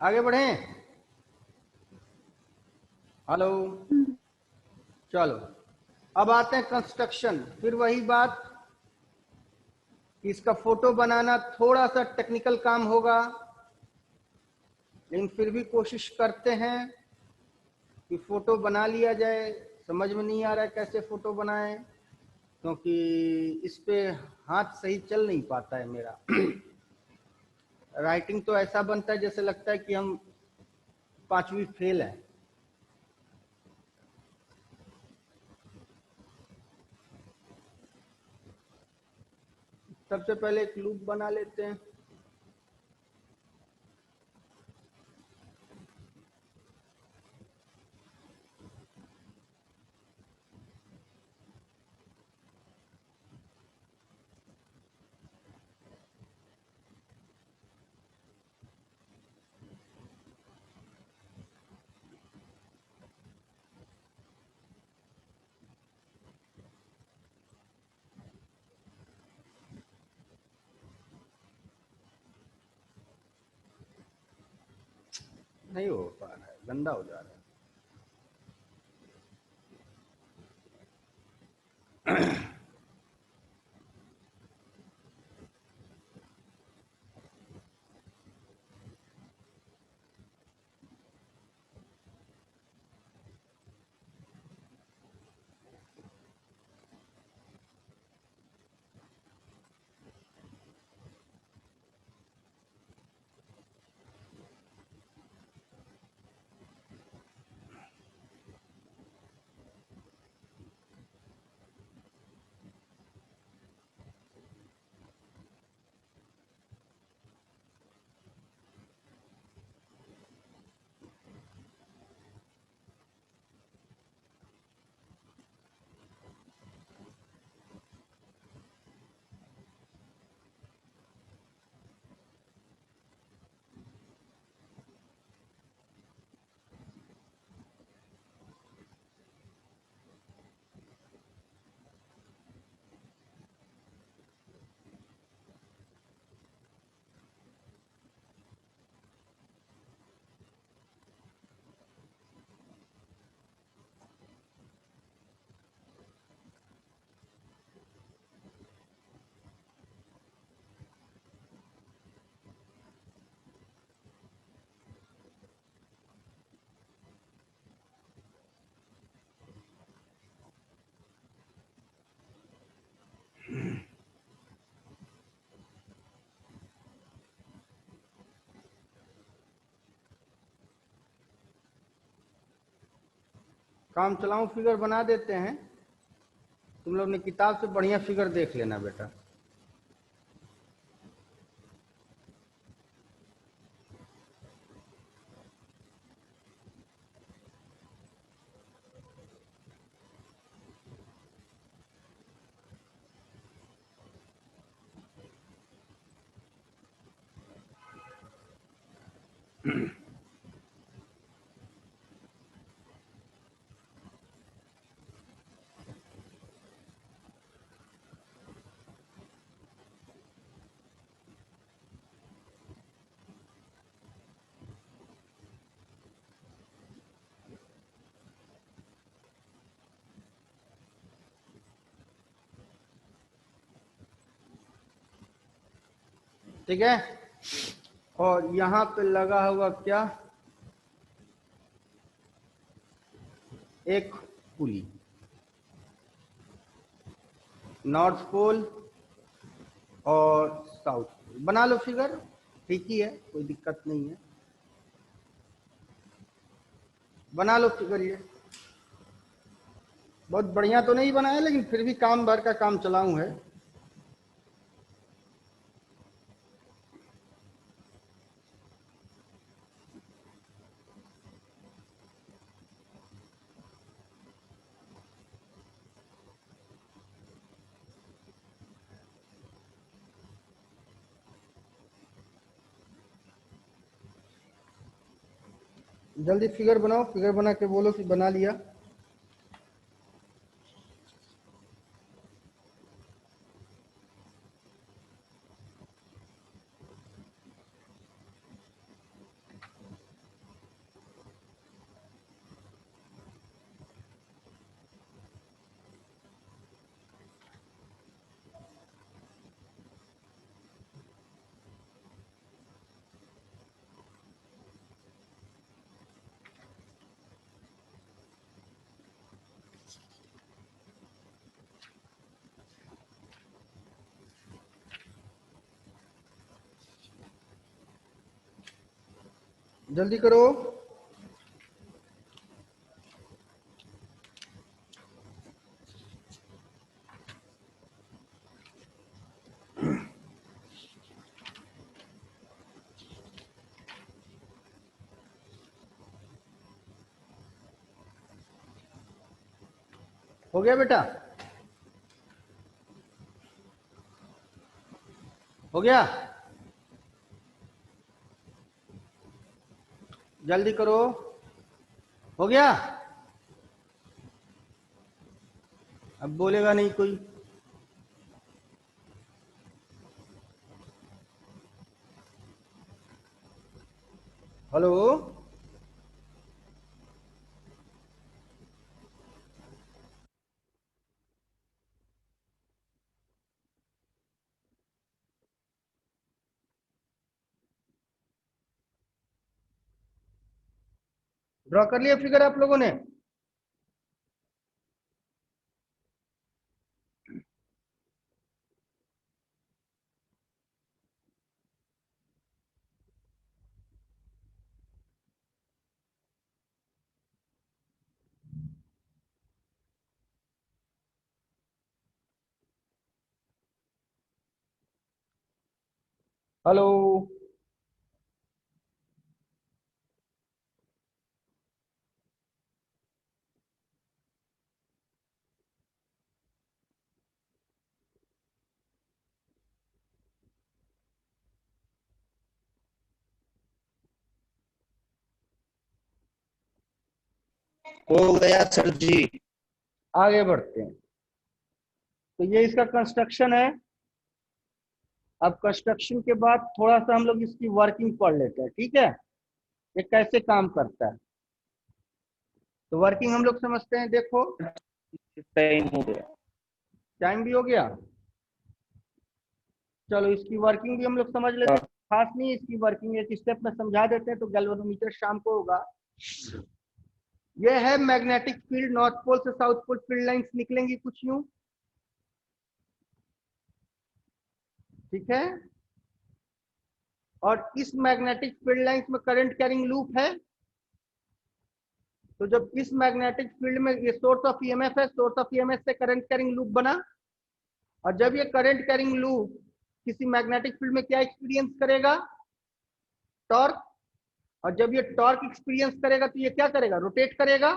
आगे बढ़ें? हेलो, चलो अब आते हैं कंस्ट्रक्शन। फिर वही बात कि इसका फोटो बनाना थोड़ा सा टेक्निकल काम होगा, लेकिन फिर भी कोशिश करते हैं कि फोटो बना लिया जाए। समझ में नहीं आ रहा है कैसे फोटो बनाएं, क्योंकि इस पे हाथ सही चल नहीं पाता है मेरा। राइटिंग तो ऐसा बनता है जैसे लगता है कि हम 5वीं फेल हैं। सबसे पहले एक लूप बना लेते हैं। नहीं हो पा रहा है, गंदा हो जा रहा है। काम चलाऊं फिगर बना देते हैं। तुम लोग ने किताब से बढ़िया फिगर देख लेना बेटा। ठीक है। और यहां पे लगा हुआ क्या, एक पुली, नॉर्थ पोल और साउथ पोल। बना लो फिगर, ठीक ही है, कोई दिक्कत नहीं है, बना लो फिगर। ये बहुत बढ़िया तो नहीं बनाया, लेकिन फिर भी काम भर का काम चलाऊं है। जल्दी फिगर बनाओ, फिगर बना के बोलो कि बना लिया। जल्दी करो। हो गया बेटा, हो गया, जल्दी करो, हो गया। अब बोलेगा नहीं कोई। हेलो, ड्रॉ कर लिया फिगर आप लोगों ने? हेलो, हो गया सर जी। आगे बढ़ते हैं। तो ये इसका कंस्ट्रक्शन है। अब कंस्ट्रक्शन के बाद थोड़ा सा हम लोग इसकी वर्किंग पढ़ लेते हैं, ठीक है, ये कैसे काम करता है। तो वर्किंग हम लोग समझते हैं। देखो, टाइम हो गया। टाइम भी हो गया, चलो इसकी वर्किंग भी हम लोग समझ लेते हैं। खास नहीं, इसकी वर्किंग एक स्टेप में समझा देते हैं, तो गैल्वेनोमीटर शाम को होगा। ये है मैग्नेटिक फील्ड, नॉर्थ पोल से साउथ पोल फील्ड लाइंस निकलेंगी कुछ यूं, ठीक है। और इस मैग्नेटिक फील्ड लाइंस में करंट कैरिंग लूप है। तो जब इस मैग्नेटिक फील्ड में ये सोर्स ऑफ ईएमएफ है, सोर्स ऑफ ईएमएफ से करंट कैरिंग लूप बना। और जब ये करंट कैरिंग लूप किसी मैग्नेटिक फील्ड में क्या एक्सपीरियंस करेगा, टॉर्क। और जब ये टॉर्क एक्सपीरियंस करेगा तो ये क्या करेगा, रोटेट करेगा।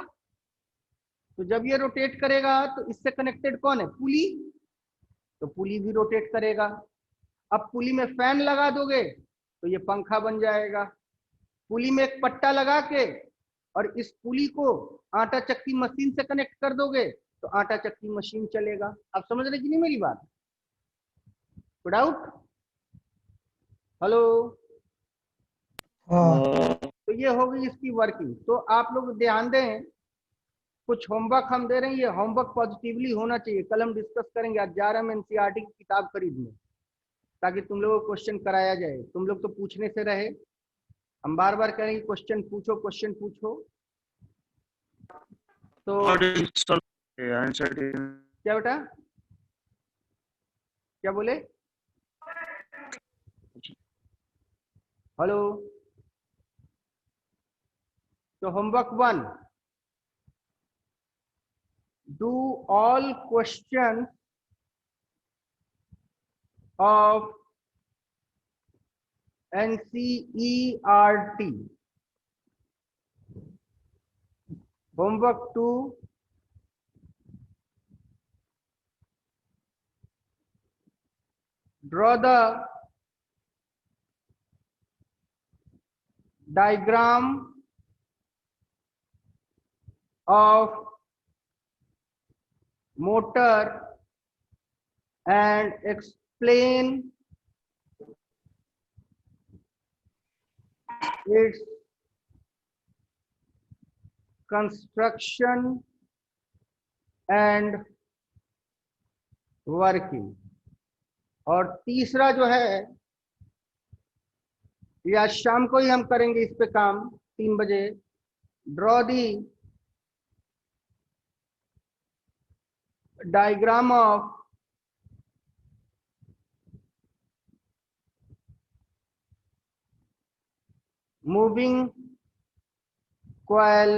तो जब ये रोटेट करेगा तो इससे कनेक्टेड कौन है, पुली, तो पुली भी रोटेट करेगा। अब पुली में फैन लगा दोगे तो ये पंखा बन जाएगा। पुली में एक पट्टा लगा के और इस पुली को आटा चक्की मशीन से कनेक्ट कर दोगे तो आटा चक्की मशीन चलेगा। आप समझ रहे कि नहीं मेरी बात? डाउट? हेलो, हाँ तो ये होगी इसकी वर्किंग। तो आप लोग ध्यान दें, कुछ होमवर्क हम दे रहे हैं, ये होमवर्क पॉजिटिवली होना चाहिए। कल हम डिस्कस करेंगे, आज जा रहे हैं एनसीईआरटी की किताब खरीदने। ताकि तुम लोगों को क्वेश्चन कराया जाए। तुम लोग तो पूछने से रहे, हम बार बार कहेंगे क्वेश्चन पूछो क्वेश्चन पूछो। तो आंसर क्या बेटा, क्या बोले? हेलो। तो homework 1, do all questions of NCERT. Homework 2, draw the diagram of motor and explain its construction and working। और तीसरा जो है ये आज शाम को ही हम करेंगे इस पे काम 3 बजे। Draw the diagram of moving coil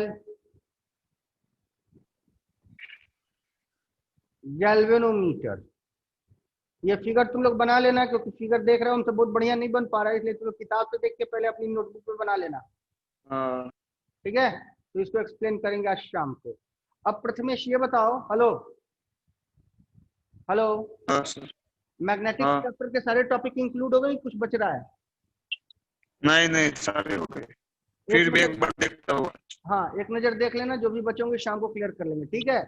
galvanometer. ये फिगर तुम लोग बना लेना, क्योंकि फिगर देख रहे हो हमसे बहुत बढ़िया नहीं बन पा रहा है, इसलिए तुम लोग किताब से देख के पहले अपनी नोटबुक पे बना लेना, हाँ ठीक है? तो इसको एक्सप्लेन करेंगे आज शाम को। अब प्रथमेश ये बताओ, हेलो हेलो, हाँ सर। मैग्नेटिक हाँ। चैप्टर के सारे टॉपिक इंक्लूड हो गए, कुछ बच रहा है? नहीं नहीं सारे हो गए, फिर भी नजर- एक बार देखता हूँ। हाँ, एक नजर देख लेना, जो भी बचोगे शाम को क्लियर कर लेंगे, ठीक है?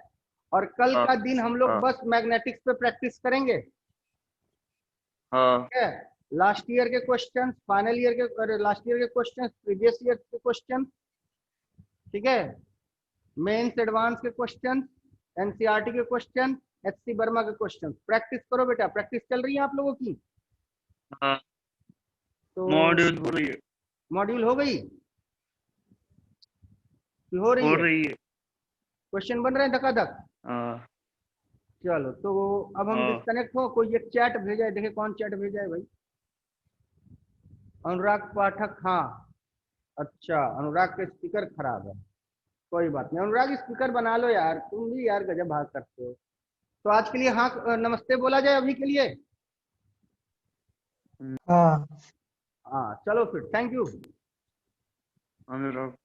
और कल हाँ, का दिन हम लोग हाँ। बस मैग्नेटिक्स पे प्रैक्टिस करेंगे, हाँ ठीक है? लास्ट ईयर के क्वेश्चन, फाइनल ईयर के, लास्ट ईयर के क्वेश्चन, प्रीवियस ईयर के क्वेश्चन, ठीक है? मेंस एडवांस के क्वेश्चन, एनसीईआरटी के क्वेश्चन, एचसी वर्मा के क्वेश्चन, प्रैक्टिस करो बेटा। प्रैक्टिस चल रही है आप लोगों की? हाँ। तो मॉड्यूल हो रही है, मॉड्यूल हो गई कि हो रही हो है? रही है। क्वेश्चन बन रहे हैं धकाधक? हाँ चलो, तो अब हम हाँ। डिस्कनेक्ट हो। कोई एक चैट भेजा है, देखे कौन चैट भेजा है भाई? अनुराग पाठक, हाँ अच्छा, अनुराग का स्पीकर खराब है, कोई बात नहीं। अनुराग स्पीकर बना लो यार, तुम भी यार गजब भाग करते हो। तो आज के लिए हाँ नमस्ते बोला जाए अभी के लिए। हाँ। हाँ चलो फिर, थैंक यू। अनुराग